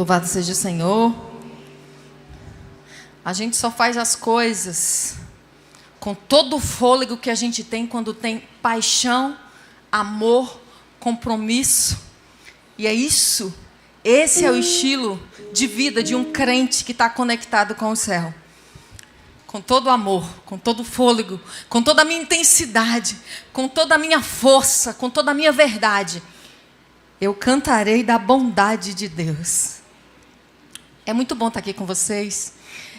Louvado seja o Senhor. A gente só faz as coisas com todo o fôlego que a gente tem quando tem paixão, amor, compromisso. E é isso. Esse é o estilo de vida de um crente que está conectado com o céu. Com todo o amor, com todo o fôlego, com toda a minha intensidade, com toda a minha força, com toda a minha verdade. Eu cantarei da bondade de Deus. É muito bom estar aqui com vocês.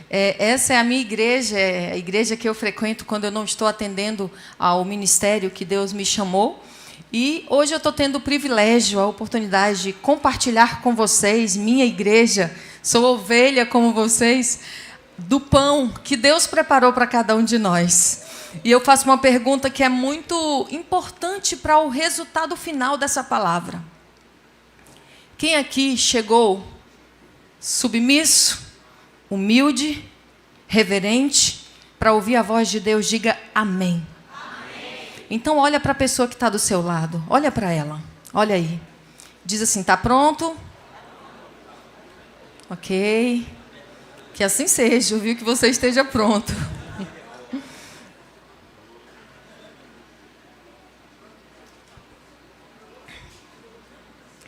Essa é a minha igreja, é a igreja que eu frequento quando eu não estou atendendo ao ministério que Deus me chamou. E hoje eu estou tendo o privilégio, a oportunidade de compartilhar com vocês, minha igreja, sou ovelha como vocês, do pão que Deus preparou para cada um de nós. E eu faço uma pergunta que é muito importante para o resultado final dessa palavra. Quem aqui chegou submisso, humilde, reverente, para ouvir a voz de Deus? Diga amém. Amém. Então olha para a pessoa que está do seu lado, olha para ela, olha aí. Diz assim, está pronto? Ok. Que assim seja, viu? Que você esteja pronto.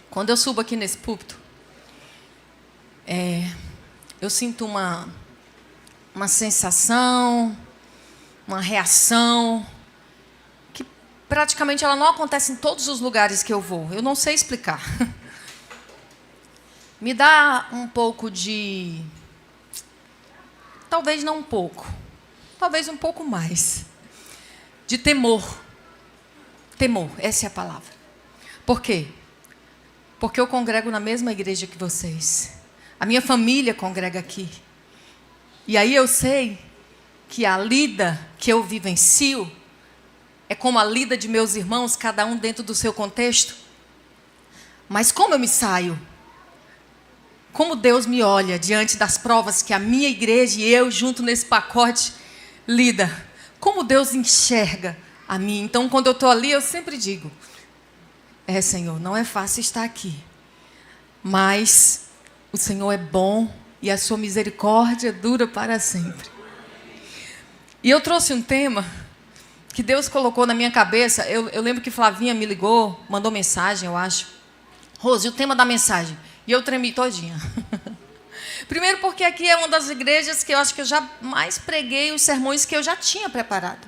Quando eu subo aqui nesse púlpito, eu sinto uma sensação, uma reação, que praticamente ela não acontece em todos os lugares que eu vou. Eu não sei explicar. Me dá um pouco de... Talvez não um pouco. Talvez um pouco mais. De temor. Temor, essa é a palavra. Por quê? Porque eu congrego na mesma igreja que vocês. A minha família congrega aqui. E aí eu sei que a lida que eu vivencio é como a lida de meus irmãos, cada um dentro do seu contexto. Mas como eu me saio? Como Deus me olha diante das provas que a minha igreja e eu, junto nesse pacote, lida? Como Deus enxerga a mim? Então, quando eu estou ali, eu sempre digo, Senhor, não é fácil estar aqui, mas o Senhor é bom e a sua misericórdia dura para sempre. E eu trouxe um tema que Deus colocou na minha cabeça. Eu lembro que Flavinha me ligou, mandou mensagem, eu acho. Rose, o tema da mensagem. E eu tremi todinha. Primeiro porque aqui é uma das igrejas que eu acho que eu já mais preguei os sermões que eu já tinha preparado.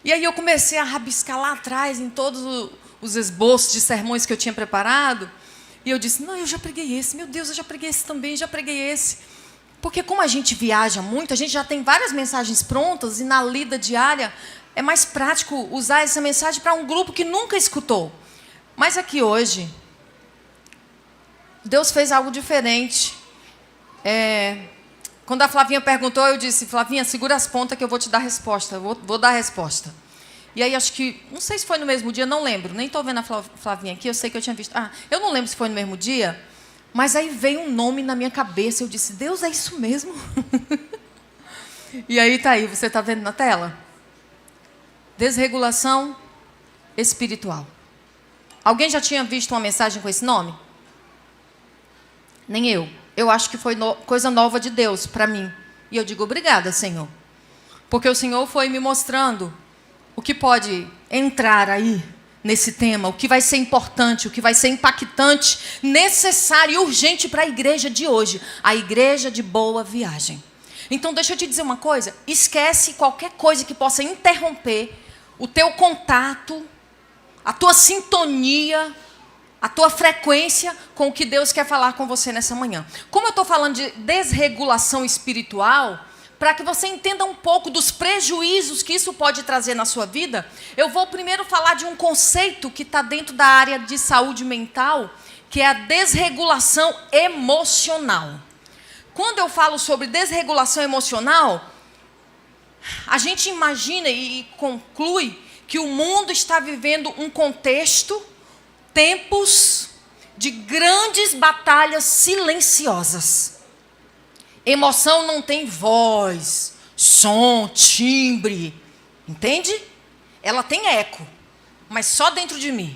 E aí eu comecei a rabiscar lá atrás, em todos os esboços de sermões que eu tinha preparado. E eu disse, não, eu já preguei esse. Meu Deus, eu já preguei esse também, já preguei esse. Porque como a gente viaja muito, a gente já tem várias mensagens prontas e na lida diária é mais prático usar essa mensagem para um grupo que nunca escutou. Mas aqui hoje... Deus fez algo diferente. Quando a Flavinha perguntou, eu disse, Flavinha, segura as pontas que eu vou te dar a resposta. Eu vou dar a resposta. E aí, acho que, não sei se foi no mesmo dia, não lembro. Nem estou vendo a Flavinha aqui, eu sei que eu tinha visto. Eu não lembro se foi no mesmo dia, mas aí veio um nome na minha cabeça. Eu disse, Deus, é isso mesmo? E aí, está aí, você está vendo na tela? Desregulação espiritual. Alguém já tinha visto uma mensagem com esse nome? Nem eu. Eu acho que foi coisa nova de Deus para mim. E eu digo, obrigada, Senhor. Porque o Senhor foi me mostrando o que pode entrar aí nesse tema, o que vai ser importante, o que vai ser impactante, necessário e urgente para a igreja de hoje. A igreja de Boa Viagem. Então, deixa eu te dizer uma coisa. Esquece qualquer coisa que possa interromper o teu contato, a tua sintonia, a tua frequência com o que Deus quer falar com você nessa manhã. Como eu estou falando de desregulação espiritual, para que você entenda um pouco dos prejuízos que isso pode trazer na sua vida, eu vou primeiro falar de um conceito que está dentro da área de saúde mental, que é a desregulação emocional. Quando eu falo sobre desregulação emocional, a gente imagina e conclui que o mundo está vivendo um contexto, tempos de grandes batalhas silenciosas. Emoção não tem voz, som, timbre, entende? Ela tem eco, mas só dentro de mim.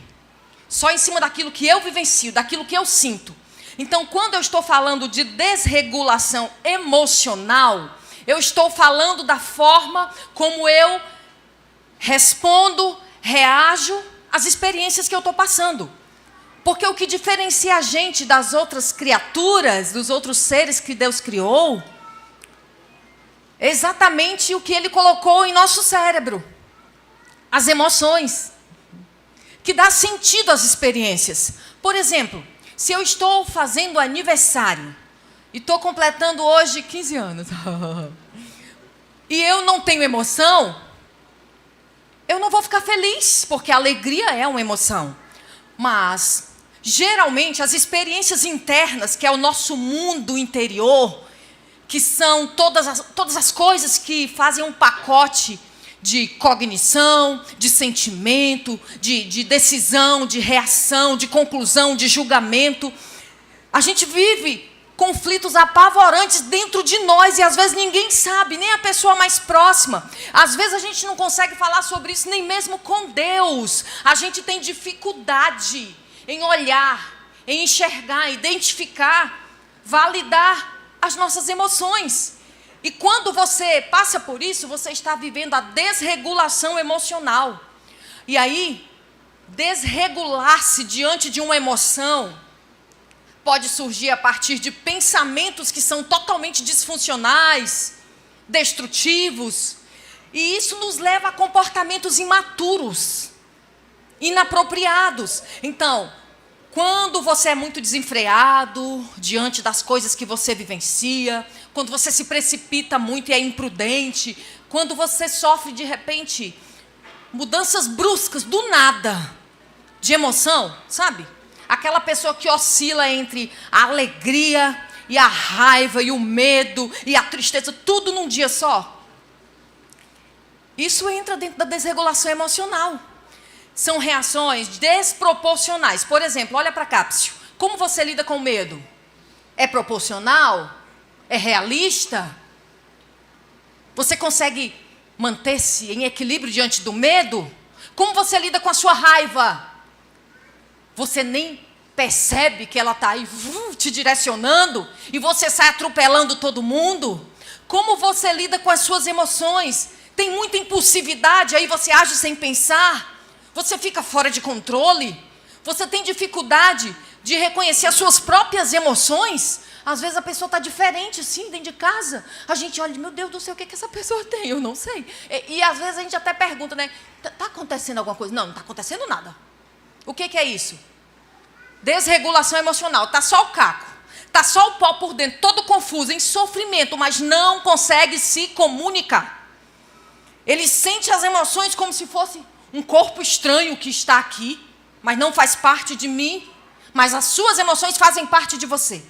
Só em cima daquilo que eu vivencio, daquilo que eu sinto. Então, quando eu estou falando de desregulação emocional, eu estou falando da forma como eu respondo, reajo às experiências que eu estou passando. Porque o que diferencia a gente das outras criaturas, dos outros seres que Deus criou, é exatamente o que Ele colocou em nosso cérebro. As emoções, que dá sentido às experiências. Por exemplo, se eu estou fazendo aniversário, e estou completando hoje 15 anos, e eu não tenho emoção, eu não vou ficar feliz, porque a alegria é uma emoção. Mas, geralmente, as experiências internas, que é o nosso mundo interior, que são todas as coisas que fazem um pacote de cognição, de sentimento, de decisão, de reação, de conclusão, de julgamento. A gente vive conflitos apavorantes dentro de nós e às vezes ninguém sabe, nem a pessoa mais próxima. Às vezes a gente não consegue falar sobre isso nem mesmo com Deus. A gente tem dificuldade em olhar, em enxergar, identificar, validar as nossas emoções. E quando você passa por isso, você está vivendo a desregulação emocional. E aí, desregular-se diante de uma emoção pode surgir a partir de pensamentos que são totalmente disfuncionais, destrutivos. E isso nos leva a comportamentos imaturos, inapropriados. Então, quando você é muito desenfreado diante das coisas que você vivencia, quando você se precipita muito e é imprudente, quando você sofre de repente mudanças bruscas do nada de emoção, sabe? Aquela pessoa que oscila entre a alegria e a raiva e o medo e a tristeza, tudo num dia só. Isso entra dentro da desregulação emocional. São reações desproporcionais. Por exemplo, olha para cá, Psiu. Como você lida com o medo? É proporcional? É realista? Você consegue manter-se em equilíbrio diante do medo? Como você lida com a sua raiva? Você nem percebe que ela está aí te direcionando e você sai atropelando todo mundo? Como você lida com as suas emoções? Tem muita impulsividade, aí você age sem pensar? Você fica fora de controle? Você tem dificuldade de reconhecer as suas próprias emoções? Às vezes a pessoa está diferente, assim, dentro de casa. A gente olha, meu Deus do céu, o que essa pessoa tem? Eu não sei. E às vezes a gente até pergunta, né? Está acontecendo alguma coisa? Não está acontecendo nada. O que é isso? Desregulação emocional. Está só o caco. Está só o pó por dentro, todo confuso, em sofrimento, mas não consegue se comunicar. Ele sente as emoções como se fosse um corpo estranho que está aqui, mas não faz parte de mim, mas as suas emoções fazem parte de você.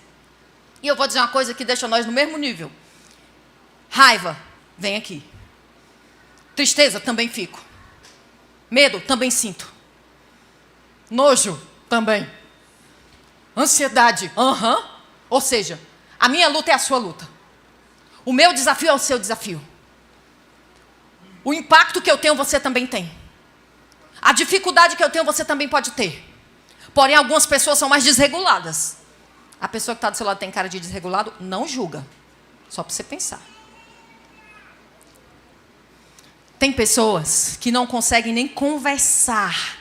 E eu vou dizer uma coisa que deixa nós no mesmo nível. Raiva, vem aqui. Tristeza, também fico. Medo, também sinto. Nojo, também. Ansiedade, Ou seja, a minha luta é a sua luta. O meu desafio é o seu desafio. O impacto que eu tenho, você também tem. A dificuldade que eu tenho, você também pode ter. Porém, algumas pessoas são mais desreguladas. A pessoa que está do seu lado tem cara de desregulado, não julga. Só para você pensar. Tem pessoas que não conseguem nem conversar.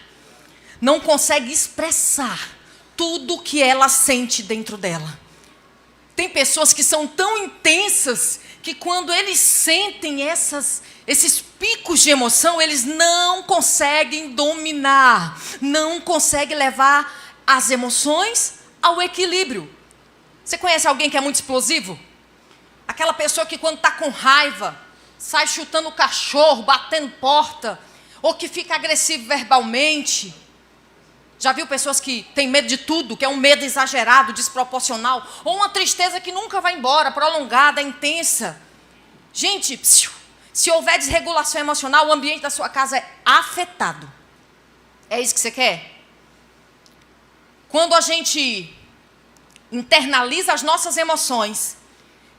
Não conseguem expressar tudo o que ela sente dentro dela. Tem pessoas que são tão intensas que quando eles sentem esses picos de emoção, eles não conseguem dominar, não conseguem levar as emoções ao equilíbrio. Você conhece alguém que é muito explosivo? Aquela pessoa que quando está com raiva, sai chutando o cachorro, batendo porta, ou que fica agressivo verbalmente. Já viu pessoas que têm medo de tudo, que é um medo exagerado, desproporcional, ou uma tristeza que nunca vai embora, prolongada, intensa. Gente, se houver desregulação emocional, o ambiente da sua casa é afetado. É isso que você quer? Quando a gente internaliza as nossas emoções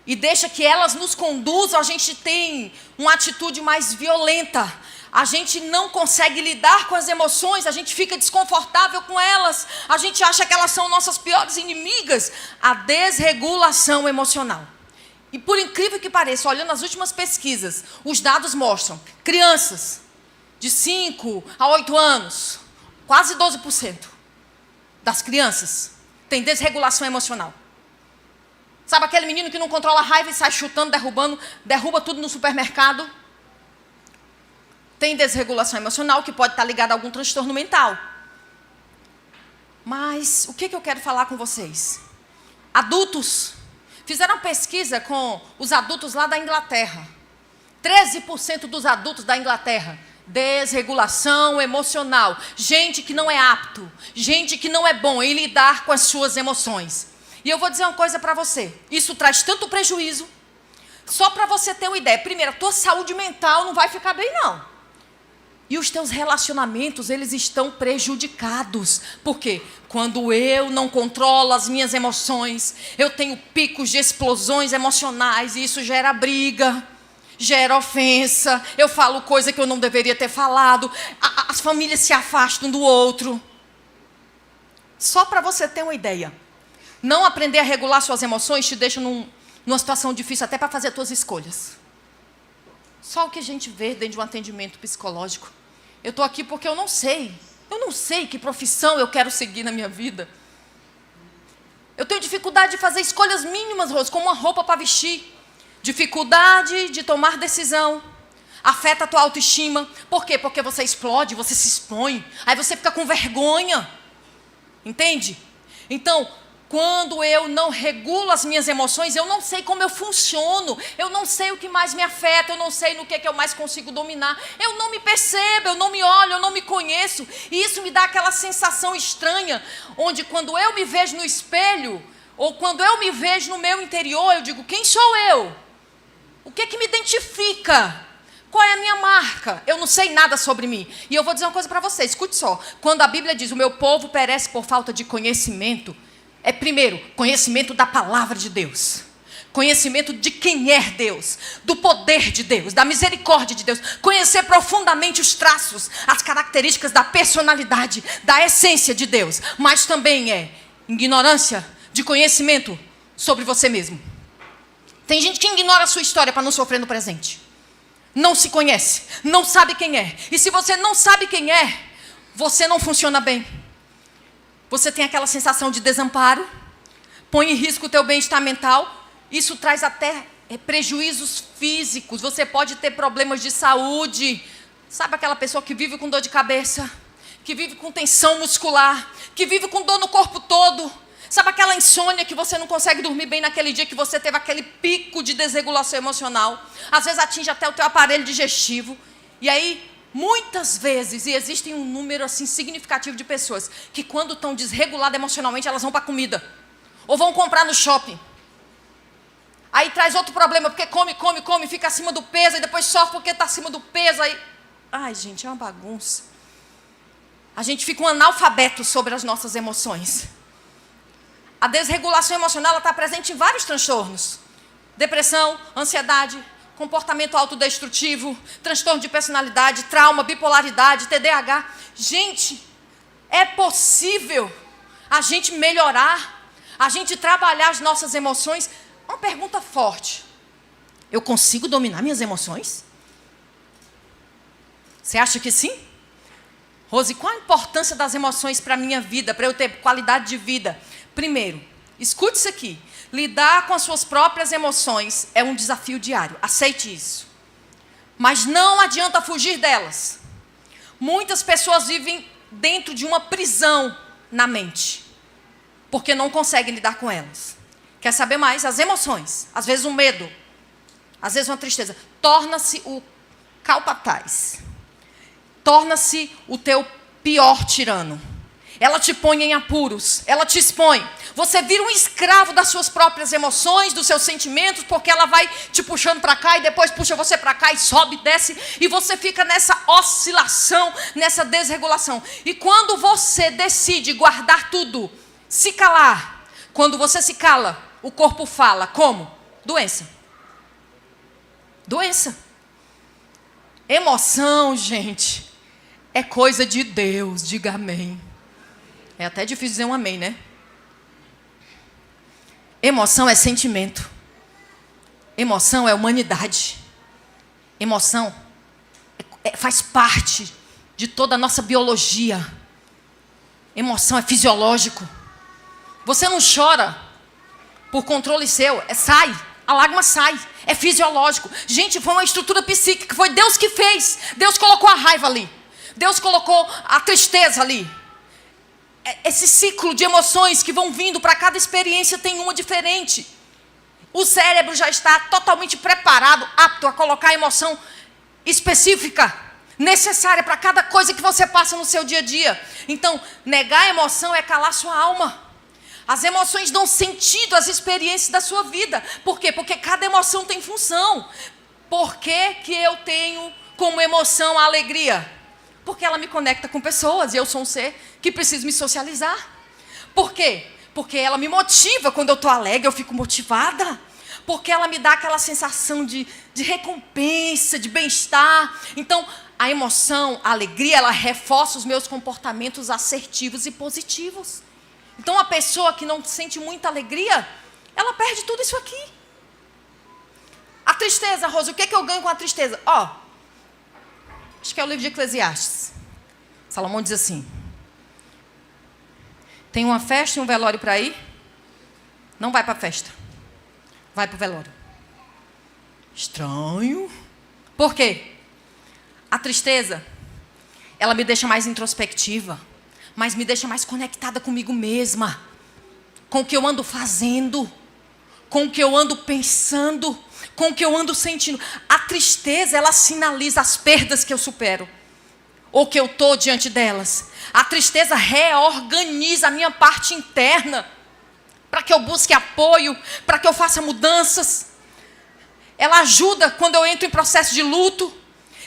e deixa que elas nos conduzam, a gente tem uma atitude mais violenta. A gente não consegue lidar com as emoções, a gente fica desconfortável com elas, a gente acha que elas são nossas piores inimigas. A desregulação emocional. E por incrível que pareça, olhando as últimas pesquisas, os dados mostram, crianças de 5 a 8 anos, quase 12% das crianças têm desregulação emocional. Sabe aquele menino que não controla a raiva e sai chutando, derruba tudo no supermercado? Tem desregulação emocional que pode estar ligada a algum transtorno mental. Mas o que eu quero falar com vocês? Adultos. Fizeram uma pesquisa com os adultos lá da Inglaterra. 13% dos adultos da Inglaterra. Desregulação emocional. Gente que não é apto. Gente que não é bom em lidar com as suas emoções. E eu vou dizer uma coisa para você. Isso traz tanto prejuízo. Só para você ter uma ideia. Primeiro, a tua saúde mental não vai ficar bem, não. E os teus relacionamentos, eles estão prejudicados. Por quê? Quando eu não controlo as minhas emoções, eu tenho picos de explosões emocionais e isso gera briga, gera ofensa. Eu falo coisa que eu não deveria ter falado. As famílias se afastam do outro. Só para você ter uma ideia. Não aprender a regular suas emoções te deixa numa situação difícil até para fazer as tuas escolhas. Só o que a gente vê dentro de um atendimento psicológico. Eu estou aqui porque eu não sei que profissão eu quero seguir na minha vida. Eu tenho dificuldade de fazer escolhas mínimas, Rose, como uma roupa para vestir. Dificuldade de tomar decisão. Afeta a tua autoestima. Por quê? Porque você explode, você se expõe. Aí você fica com vergonha. Entende? Então, quando eu não regulo as minhas emoções, eu não sei como eu funciono, eu não sei o que mais me afeta, eu não sei no que eu mais consigo dominar, eu não me percebo, eu não me olho, eu não me conheço, e isso me dá aquela sensação estranha, onde quando eu me vejo no espelho, ou quando eu me vejo no meu interior, eu digo, quem sou eu? O que me identifica? Qual é a minha marca? Eu não sei nada sobre mim. E eu vou dizer uma coisa para você, escute só, quando a Bíblia diz, o meu povo perece por falta de conhecimento, é primeiro, conhecimento da palavra de Deus. Conhecimento de quem é Deus. Do poder de Deus, da misericórdia de Deus. Conhecer profundamente os traços, as características da personalidade, da essência de Deus. Mas também é ignorância de conhecimento sobre você mesmo. Tem gente que ignora a sua história para não sofrer no presente. Não se conhece, não sabe quem é. E se você não sabe quem é, você não funciona bem. Você tem aquela sensação de desamparo, põe em risco o teu bem-estar mental, isso traz até prejuízos físicos, você pode ter problemas de saúde. Sabe aquela pessoa que vive com dor de cabeça, que vive com tensão muscular, que vive com dor no corpo todo? Sabe aquela insônia que você não consegue dormir bem naquele dia que você teve aquele pico de desregulação emocional? Às vezes atinge até o teu aparelho digestivo, e aí muitas vezes, e existe um número assim significativo de pessoas que quando estão desreguladas emocionalmente, elas vão para a comida. Ou vão comprar no shopping. Aí traz outro problema, porque come, fica acima do peso, e depois sofre porque está acima do peso. Aí... Ai, gente, é uma bagunça. A gente fica um analfabeto sobre as nossas emoções. A desregulação emocional está presente em vários transtornos. Depressão, ansiedade, comportamento autodestrutivo, transtorno de personalidade, trauma, bipolaridade, TDAH. Gente, é possível a gente melhorar, a gente trabalhar as nossas emoções. Uma pergunta forte. Eu consigo dominar minhas emoções? Você acha que sim? Rose, qual a importância das emoções para a minha vida, para eu ter qualidade de vida? Primeiro, escute isso aqui. Lidar com as suas próprias emoções é um desafio diário. Aceite isso. Mas não adianta fugir delas. Muitas pessoas vivem dentro de uma prisão na mente, porque não conseguem lidar com elas. Quer saber mais? As emoções, às vezes um medo, às vezes uma tristeza, torna-se o capataz. Torna-se o teu pior tirano. Ela te põe em apuros, ela te expõe. Você vira um escravo das suas próprias emoções, dos seus sentimentos, porque ela vai te puxando para cá e depois puxa você para cá e sobe, desce. E você fica nessa oscilação, nessa desregulação. E quando você decide guardar tudo, se calar, quando você se cala, o corpo fala. Como? Doença. Doença. Emoção, gente, é coisa de Deus. Diga amém. É até difícil dizer um amém, né? Emoção é sentimento. Emoção é humanidade. Emoção faz parte de toda a nossa biologia. Emoção é fisiológico. Você não chora por controle seu, sai, a lágrima sai, é fisiológico. Gente, foi uma estrutura psíquica, foi Deus que fez. Deus colocou a raiva ali, Deus colocou a tristeza ali. Esse ciclo de emoções que vão vindo para cada experiência tem uma diferente. O cérebro já está totalmente preparado, apto a colocar a emoção específica, necessária para cada coisa que você passa no seu dia a dia. Então, negar a emoção é calar sua alma. As emoções dão sentido às experiências da sua vida. Por quê? Porque cada emoção tem função. Por que que eu tenho como emoção a alegria? Porque ela me conecta com pessoas e eu sou um ser que preciso me socializar. Por quê? Porque ela me motiva. Quando eu estou alegre, eu fico motivada. Porque ela me dá aquela sensação de recompensa, de bem-estar. Então, a emoção, a alegria, ela reforça os meus comportamentos assertivos e positivos. Então, a pessoa que não sente muita alegria, ela perde tudo isso aqui. A tristeza, Rosa, o que é que eu ganho com a tristeza? Acho que é o livro de Eclesiastes. Salomão diz assim: tem uma festa e um velório para ir? Não vai para a festa. Vai para o velório. Estranho. Por quê? A tristeza, ela me deixa mais introspectiva, mas me deixa mais conectada comigo mesma, com o que eu ando fazendo, com o que eu ando pensando, com o que eu ando sentindo. A tristeza, ela sinaliza as perdas que eu supero, ou que eu estou diante delas. A tristeza reorganiza a minha parte interna, para que eu busque apoio, para que eu faça mudanças. Ela ajuda quando eu entro em processo de luto.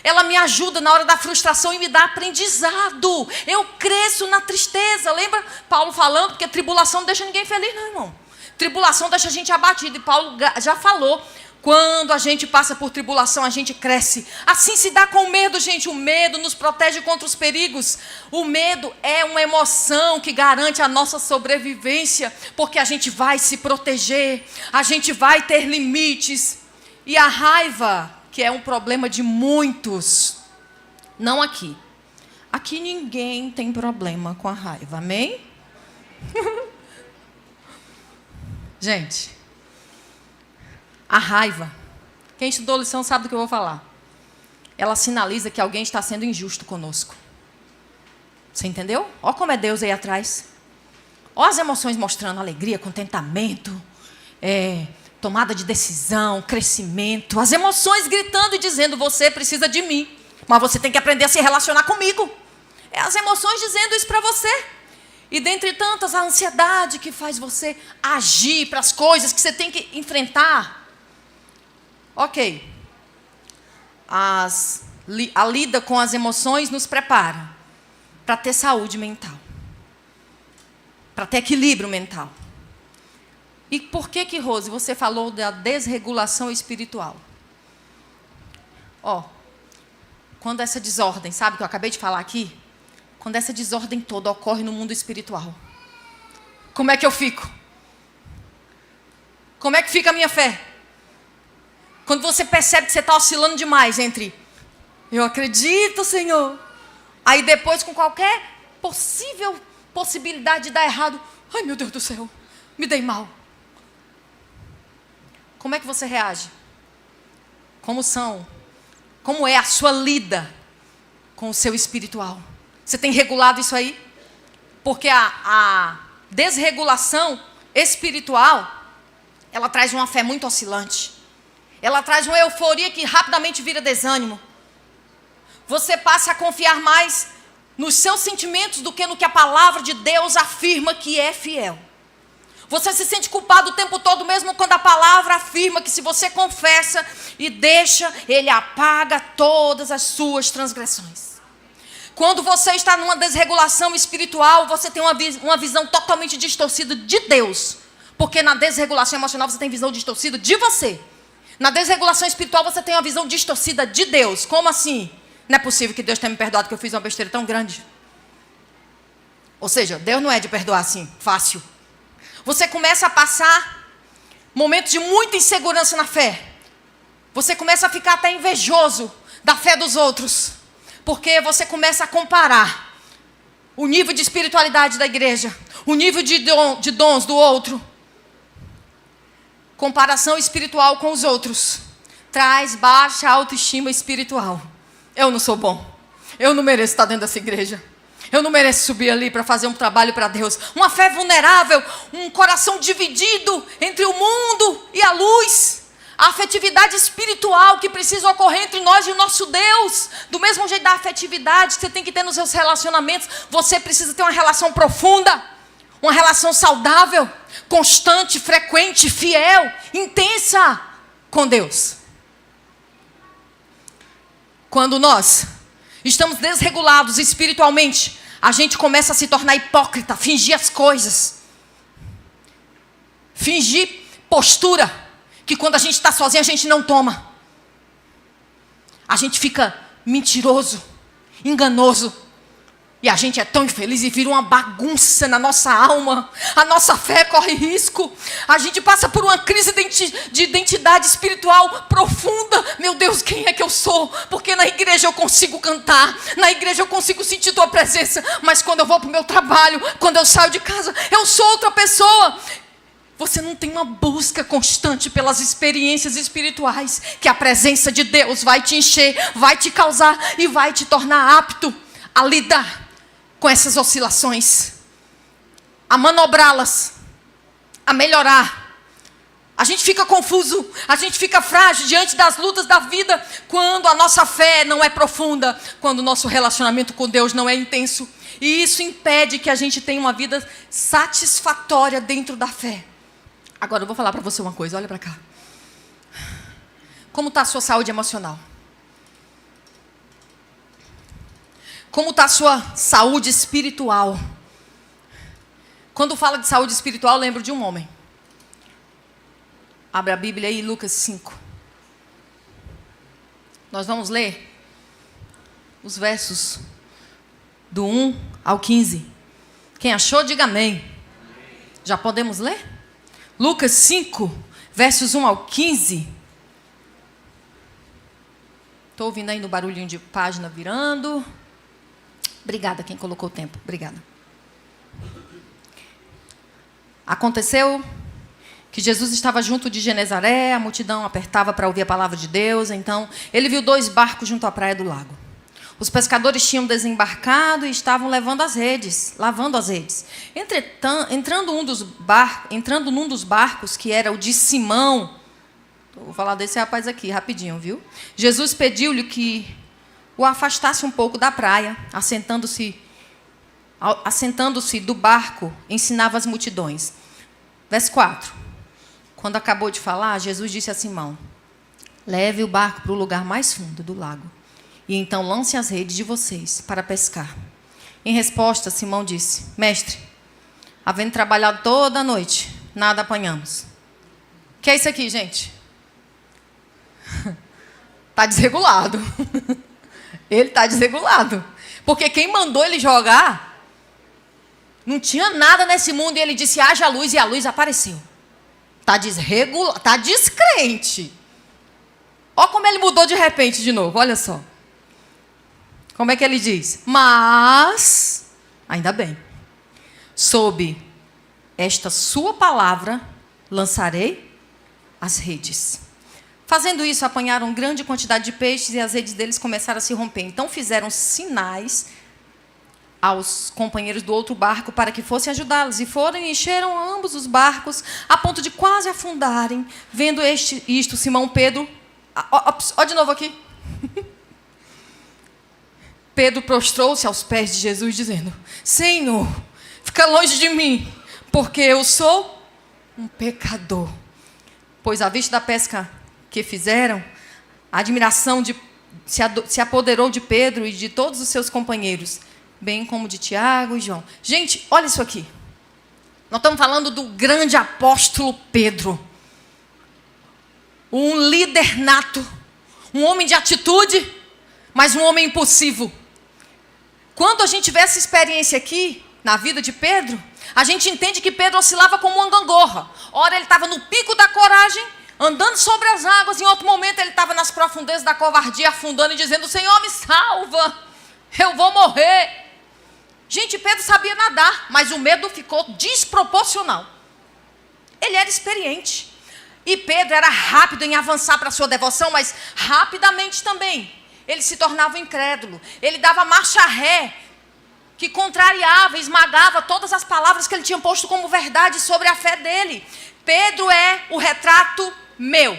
Ela me ajuda na hora da frustração e me dá aprendizado. Eu cresço na tristeza. Lembra Paulo falando? Porque tribulação não deixa ninguém feliz, não, irmão. Tribulação deixa a gente abatido. E Paulo já falou. Quando a gente passa por tribulação, a gente cresce. Assim se dá com o medo, gente. O medo nos protege contra os perigos. O medo é uma emoção que garante a nossa sobrevivência. Porque a gente vai se proteger. A gente vai ter limites. E a raiva, que é um problema de muitos, não aqui. Aqui ninguém tem problema com a raiva, amém? Gente, a raiva, quem estudou lição sabe do que eu vou falar. Ela sinaliza que alguém está sendo injusto conosco. Você entendeu? Olha como é Deus aí atrás. Olha as emoções mostrando alegria, contentamento, tomada de decisão, crescimento. As emoções gritando e dizendo: você precisa de mim, mas você tem que aprender a se relacionar comigo. É as emoções dizendo isso para você. E dentre tantas, a ansiedade que faz você agir para as coisas que você tem que enfrentar. Ok. A lida com as emoções nos prepara para ter saúde mental, para ter equilíbrio mental. E por que, Rose, você falou da desregulação espiritual? Quando essa desordem, sabe o que eu acabei de falar aqui? Quando essa desordem toda ocorre no mundo espiritual, como é que eu fico? Como é que fica a minha fé? Quando você percebe que você está oscilando demais entre eu acredito, Senhor, aí depois com qualquer possibilidade de dar errado, ai meu Deus do céu, me dei mal. Como é que você reage? Como é a sua lida com o seu espiritual? Você tem regulado isso aí? Porque a desregulação espiritual, ela traz uma fé muito oscilante. Ela traz uma euforia que rapidamente vira desânimo. Você passa a confiar mais nos seus sentimentos do que no que a palavra de Deus afirma que é fiel. Você se sente culpado o tempo todo, mesmo quando a palavra afirma que se você confessa e deixa, Ele apaga todas as suas transgressões. Quando você está numa desregulação espiritual, você tem uma visão totalmente distorcida de Deus. Porque na desregulação emocional você tem visão distorcida de você. Na desregulação espiritual você tem uma visão distorcida de Deus. Como assim? Não é possível que Deus tenha me perdoado que eu fiz uma besteira tão grande. Ou seja, Deus não é de perdoar assim, fácil. Você começa a passar momentos de muita insegurança na fé. Você começa a ficar até invejoso da fé dos outros. Porque você começa a comparar o nível de espiritualidade da igreja, o nível de dons do outro. Comparação espiritual com os outros traz baixa autoestima espiritual. Eu não sou bom. Eu não mereço estar dentro dessa igreja. Eu não mereço subir ali para fazer um trabalho para Deus. Uma fé vulnerável, um coração dividido entre o mundo e a luz. A afetividade espiritual que precisa ocorrer entre nós e o nosso Deus. Do mesmo jeito da afetividade que você tem que ter nos seus relacionamentos, você precisa ter uma relação profunda, uma relação saudável, constante, frequente, fiel, intensa com Deus. Quando nós estamos desregulados espiritualmente, a gente começa a se tornar hipócrita, fingir as coisas. Fingir postura, que quando a gente está sozinho a gente não toma. A gente fica mentiroso, enganoso. E a gente é tão infeliz e vira uma bagunça na nossa alma. A nossa fé corre risco. A gente passa por uma crise de identidade espiritual profunda. Meu Deus, quem é que eu sou? Porque na igreja eu consigo cantar. Na igreja eu consigo sentir tua presença. Mas quando eu vou para o meu trabalho, quando eu saio de casa, eu sou outra pessoa. Você não tem uma busca constante pelas experiências espirituais. Que a presença de Deus vai te encher, vai te causar e vai te tornar apto a lidar com essas oscilações, a manobrá-las, a melhorar. A gente fica confuso, a gente fica frágil diante das lutas da vida quando a nossa fé não é profunda, quando o nosso relacionamento com Deus não é intenso. E isso impede que a gente tenha uma vida satisfatória dentro da fé. Agora eu vou falar para você uma coisa, olha para cá. Como está a sua saúde emocional? Como está a sua saúde espiritual? Quando fala de saúde espiritual, eu lembro de um homem. Abre a Bíblia aí, Lucas 5. Nós vamos ler os versos do 1 ao 15. Quem achou, diga amém. Já podemos ler? Lucas 5, versos 1 ao 15. Estou ouvindo aí no barulhinho de página virando. Obrigada quem colocou o tempo. Obrigada. Aconteceu que Jesus estava junto de Genezaré, a multidão apertava para ouvir a palavra de Deus. Então, ele viu 2 barcos junto à praia do lago. Os pescadores tinham desembarcado e estavam lavando as redes. Entretanto, entrando num dos barcos, que era o de Simão, vou falar desse rapaz aqui, rapidinho, viu? Jesus pediu-lhe que o afastasse um pouco da praia, assentando-se do barco, ensinava as multidões. Verso 4. Quando acabou de falar, Jesus disse a Simão: leve o barco para o lugar mais fundo do lago, e então lance as redes de vocês para pescar. Em resposta, Simão disse: mestre, havendo trabalhado toda a noite, nada apanhamos. O que é isso aqui, gente? Está desregulado. Ele está desregulado. Porque quem mandou ele jogar, não tinha nada nesse mundo, e ele disse: haja luz, e a luz apareceu. Está desregulado, está descrente. Olha como ele mudou de repente de novo, olha só. Como é que ele diz? Mas, ainda bem, sob esta sua palavra, lançarei as redes. Fazendo isso, apanharam grande quantidade de peixes e as redes deles começaram a se romper. Então fizeram sinais aos companheiros do outro barco para que fossem ajudá-los. E foram e encheram ambos os barcos a ponto de quase afundarem. Vendo isto, Simão Pedro... Ó de novo aqui. Pedro prostrou-se aos pés de Jesus, dizendo: Senhor, fica longe de mim, porque eu sou um pecador. Pois à vista da pesca que fizeram, a admiração se apoderou de Pedro e de todos os seus companheiros, bem como de Tiago e João. Gente, olha isso aqui. Nós estamos falando do grande apóstolo Pedro. Um líder nato. Um homem de atitude, mas um homem impulsivo. Quando a gente vê essa experiência aqui, na vida de Pedro, a gente entende que Pedro oscilava como uma gangorra. Ora, ele estava no pico da coragem, andando sobre as águas. Em outro momento, ele estava nas profundezas da covardia, afundando e dizendo: Senhor, me salva, eu vou morrer. Gente, Pedro sabia nadar, mas o medo ficou desproporcional. Ele era experiente. E Pedro era rápido em avançar para a sua devoção, mas rapidamente também ele se tornava incrédulo. Ele dava marcha ré, que contrariava, esmagava todas as palavras que ele tinha posto como verdade sobre a fé dele. Pedro é o retrato meu.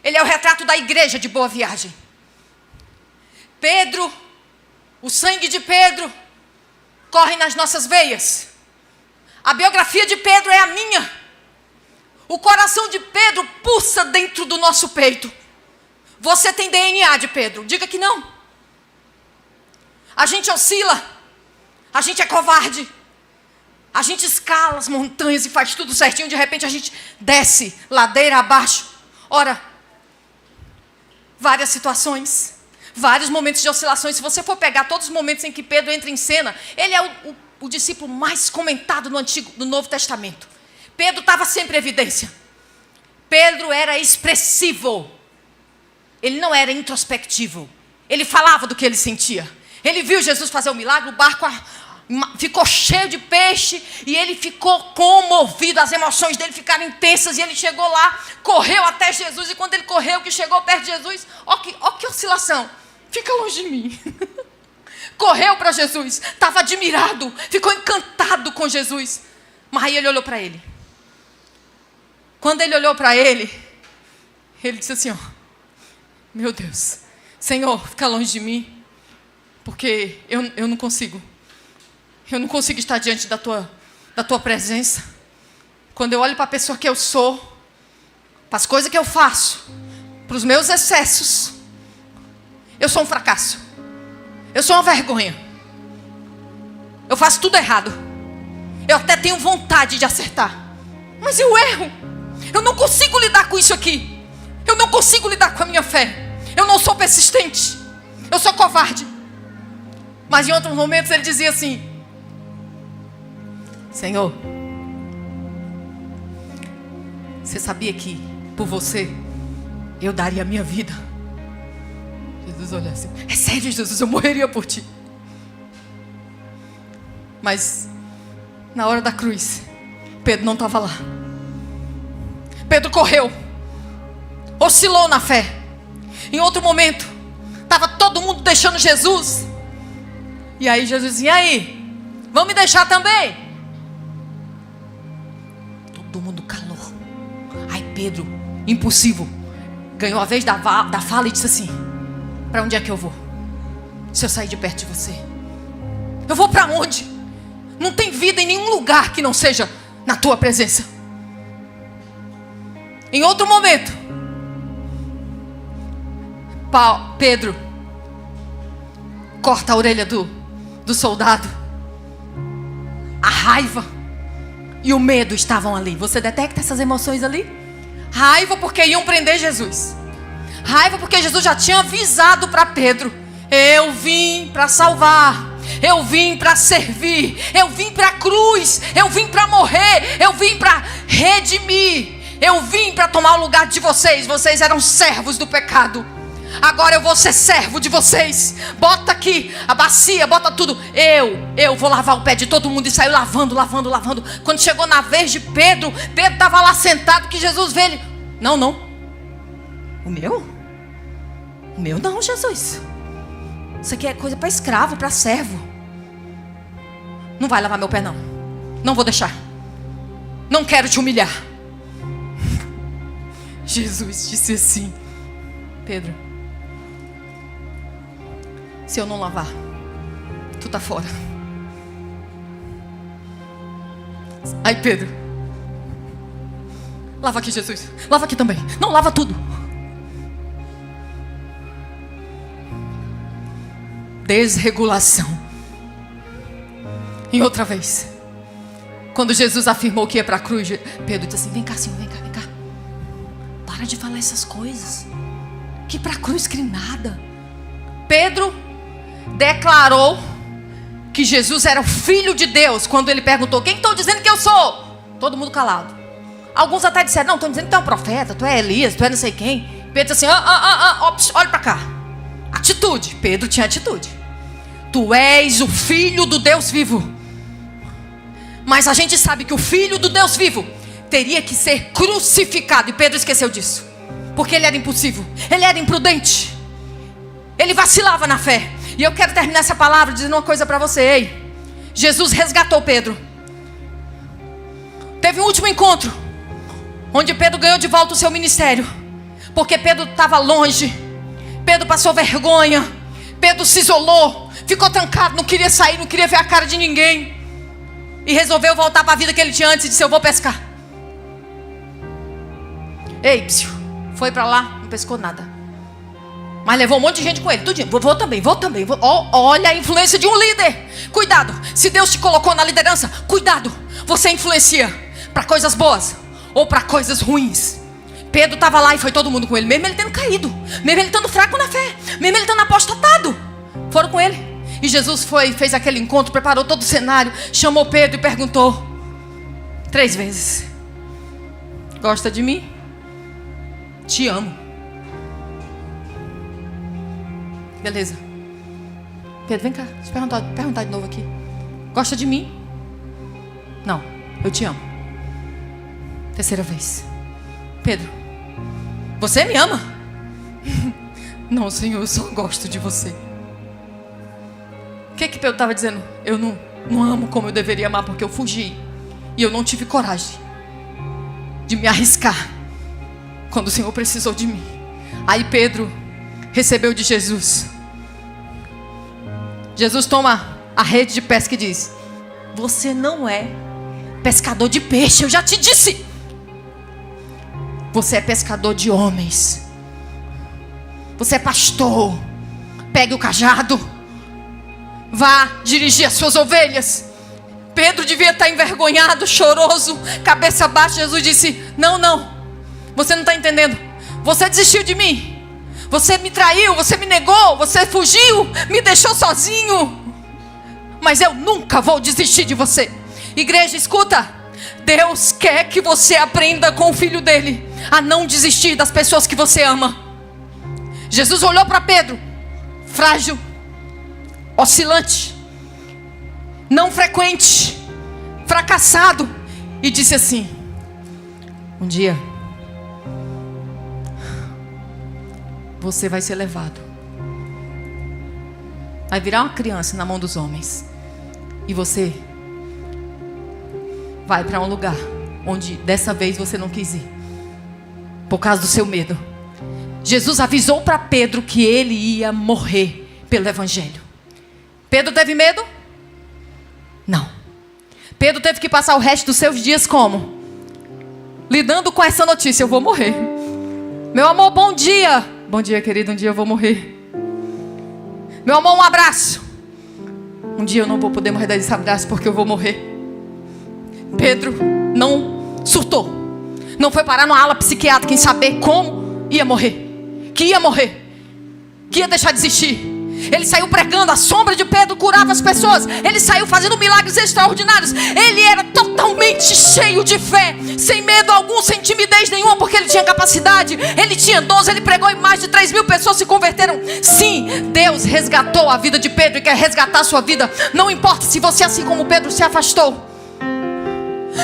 Ele é o retrato da igreja de Boa Viagem. Pedro, o sangue de Pedro corre nas nossas veias. A biografia de Pedro é a minha. O coração de Pedro pulsa dentro do nosso peito. Você tem DNA de Pedro? Diga que não. A gente oscila. A gente é covarde. A gente escala as montanhas e faz tudo certinho. De repente a gente desce ladeira abaixo. Ora, várias situações, vários momentos de oscilações. Se você for pegar todos os momentos em que Pedro entra em cena, ele é o discípulo mais comentado no Novo Testamento. Pedro estava sempre em evidência. Pedro era expressivo. Ele não era introspectivo. Ele falava do que ele sentia. Ele viu Jesus fazer o milagre, o barco ficou cheio de peixe e ele ficou comovido, as emoções dele ficaram intensas e ele chegou lá, correu até Jesus, e quando ele correu, que chegou perto de Jesus, ó que oscilação, fica longe de mim. Correu para Jesus, estava admirado, ficou encantado com Jesus, mas aí ele olhou para ele. Quando ele olhou para ele, ele disse assim, ó: meu Deus, Senhor, fica longe de mim, porque eu não consigo. Eu não consigo estar diante da tua presença. Quando eu olho para a pessoa que eu sou, para as coisas que eu faço, para os meus excessos, eu sou um fracasso. Eu sou uma vergonha. Eu faço tudo errado. Eu até tenho vontade de acertar, mas eu erro. Eu não consigo lidar com isso aqui. Eu não consigo lidar com a minha fé. Eu não sou persistente. Eu sou covarde. Mas em outros momentos ele dizia assim: Senhor, você sabia que por você eu daria a minha vida? Jesus olha assim: é sério, Jesus, eu morreria por ti. Mas na hora da cruz, Pedro não estava lá. Pedro correu, oscilou na fé. Em outro momento, estava todo mundo deixando Jesus. E aí Jesus dizia: e aí, vão me deixar também? Todo mundo calou. Aí Pedro, impulsivo, ganhou a vez da fala e disse assim: para onde é que eu vou? Se eu sair de perto de você, eu vou para onde? Não tem vida em nenhum lugar que não seja na tua presença. Em outro momento, Pedro corta a orelha do soldado. A raiva e o medo estavam ali. Você detecta essas emoções ali? Raiva porque iam prender Jesus. Raiva porque Jesus já tinha avisado para Pedro: eu vim para salvar, eu vim para servir, eu vim para a cruz, eu vim para morrer, eu vim para redimir, eu vim para tomar o lugar de vocês. Vocês eram servos do pecado, agora eu vou ser servo de vocês. Bota aqui a bacia, bota tudo. Eu vou lavar o pé de todo mundo. E saiu lavando. Quando chegou na vez de Pedro, Pedro estava lá sentado, que Jesus veio. Ele: não, o meu não, Jesus. Isso aqui é coisa para escravo, para servo. Não vai lavar meu pé, não vou deixar. Não quero te humilhar. Jesus disse assim: Pedro, se eu não lavar, tu tá fora. Aí Pedro: lava aqui, Jesus. Lava aqui também. Não, lava tudo. Desregulação. E outra vez, quando Jesus afirmou que ia para a cruz, Pedro disse assim: vem cá, Senhor, vem cá. Para de falar essas coisas. Que para a cruz que nada. Pedro declarou que Jesus era o Filho de Deus quando ele perguntou: quem estão dizendo que eu sou? Todo mundo calado. Alguns até disseram: não, estão dizendo que tu é um profeta, tu é Elias, tu é não sei quem. Pedro disse assim: olha para cá. Atitude. Pedro tinha atitude. Tu és o Filho do Deus vivo. Mas a gente sabe que o Filho do Deus vivo teria que ser crucificado. E Pedro esqueceu disso, porque ele era impulsivo, ele era imprudente, ele vacilava na fé. E eu quero terminar essa palavra dizendo uma coisa para você. Ei, Jesus resgatou Pedro. Teve um último encontro onde Pedro ganhou de volta o seu ministério, porque Pedro estava longe. Pedro passou vergonha. Pedro se isolou, ficou trancado, não queria sair, não queria ver a cara de ninguém. E resolveu voltar para a vida que ele tinha antes e disse: eu vou pescar. Ei, psiu, foi para lá, não pescou nada, mas levou um monte de gente com ele, tudinho. Vou também. Olha a influência de um líder. Cuidado, se Deus te colocou na liderança, cuidado, você influencia para coisas boas ou para coisas ruins. Pedro estava lá e foi todo mundo com ele, mesmo ele tendo caído, mesmo ele estando fraco na fé, mesmo ele estando apostatado. Foram com ele. E Jesus fez aquele encontro, preparou todo o cenário, chamou Pedro e perguntou 3 vezes: gosta de mim? Te amo. Beleza. Pedro, vem cá, deixa eu perguntar de novo aqui. Gosta de mim? Não, eu te amo. 3ª vez. Pedro, você me ama? Não, Senhor, eu só gosto de você. O que Pedro estava dizendo? Eu não amo como eu deveria amar, porque eu fugi. E eu não tive coragem de me arriscar quando o Senhor precisou de mim. Aí Pedro recebeu de Jesus. Jesus toma a rede de pesca e diz: você não é pescador de peixe, eu já te disse. Você é pescador de homens. Você é pastor. Pegue o cajado, vá dirigir as suas ovelhas. Pedro devia estar envergonhado, choroso, cabeça baixa. Jesus disse: não, você não está entendendo. Você desistiu de mim, você me traiu, você me negou, você fugiu, me deixou sozinho, mas eu nunca vou desistir de você. Igreja, escuta, Deus quer que você aprenda com o Filho dele a não desistir das pessoas que você ama. Jesus olhou para Pedro, frágil, oscilante, não frequente, fracassado, e disse assim: um dia você vai ser levado, vai virar uma criança na mão dos homens, e você vai para um lugar onde dessa vez você não quis ir, por causa do seu medo. Jesus avisou para Pedro que ele ia morrer pelo Evangelho. Pedro teve medo? Não. Pedro teve que passar o resto dos seus dias como? Lidando com essa notícia: eu vou morrer. Meu amor, bom dia. Bom dia, querido, um dia eu vou morrer. Meu amor, um abraço. Um dia eu não vou poder mais dar esse abraço porque eu vou morrer. Pedro não surtou, não foi parar numa ala psiquiátrica em saber como ia morrer, que ia deixar de existir. Ele saiu pregando, a sombra de Pedro curava as pessoas. Ele saiu fazendo milagres extraordinários. Ele era totalmente cheio de fé, sem medo algum, sem timidez nenhuma, porque ele tinha capacidade. Ele tinha dons, ele pregou e mais de 3.000 pessoas se converteram. Sim, Deus resgatou a vida de Pedro e quer resgatar a sua vida. Não importa se você, assim como Pedro, se afastou.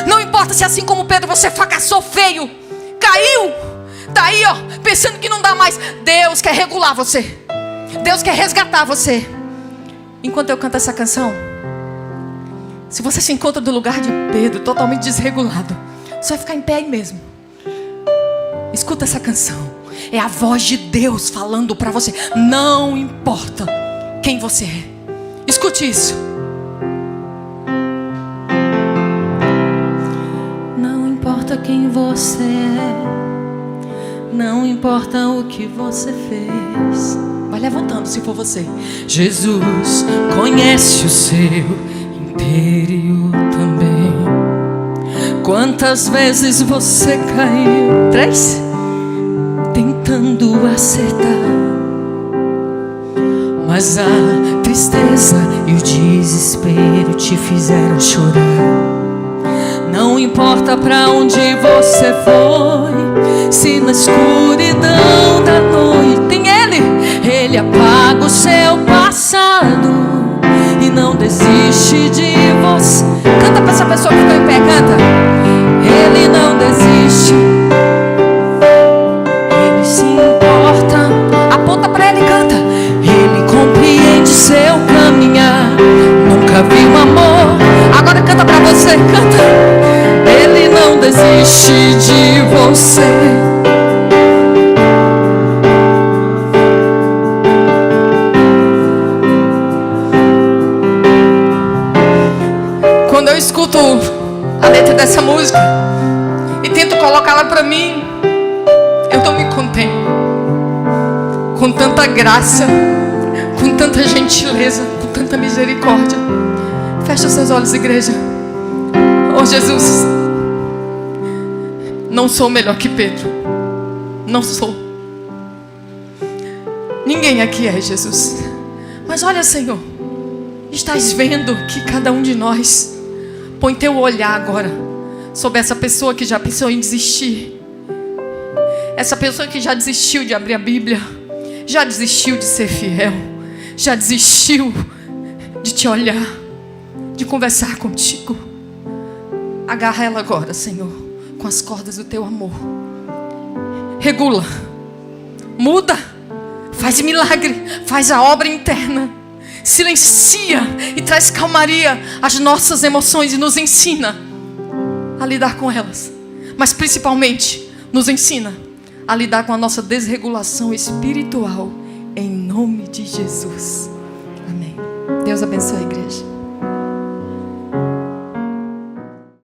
Não importa se, assim como Pedro, você fracassou feio, caiu, tá aí, ó, pensando que não dá mais. Deus quer regular você. Deus quer resgatar você. Enquanto eu canto essa canção, se você se encontra no lugar de Pedro, totalmente desregulado, você vai ficar em pé aí mesmo. Escuta essa canção. É a voz de Deus falando para você. Não importa quem você é. Escute isso. Não importa quem você é, não importa o que você fez. Vai levantando se for você. Jesus conhece o seu interior também. Quantas vezes você caiu? 3. Tentando acertar, mas a tristeza e o desespero te fizeram chorar. Não importa pra onde você foi, se na escuridão da noite tem Ele apaga o seu passado e não desiste de você. Canta pra essa pessoa que ficou em pé, canta. Ele não desiste, Ele se importa. Aponta pra Ele e canta. Ele compreende seu caminhar, nunca vi um amor. Agora canta pra você, canta. Ele não desiste de você. Quando eu escuto a letra dessa música e tento colocá-la pra mim, eu não me contento. Com tanta graça, com tanta gentileza, com tanta misericórdia. Fecha seus olhos, igreja. Oh Jesus, não sou melhor que Pedro. Não sou. Ninguém aqui é, Jesus. Mas olha, Senhor, estás vendo que cada um de nós põe teu olhar agora sobre essa pessoa que já pensou em desistir. Essa pessoa que já desistiu de abrir a Bíblia, já desistiu de ser fiel, já desistiu de te olhar, de conversar contigo. Agarra ela agora, Senhor, com as cordas do teu amor. Regula, muda, faz milagre, faz a obra interna. Silencia e traz calmaria às nossas emoções e nos ensina a lidar com elas. Mas principalmente, nos ensina a lidar com a nossa desregulação espiritual, em nome de Jesus. Amém. Deus abençoe a igreja.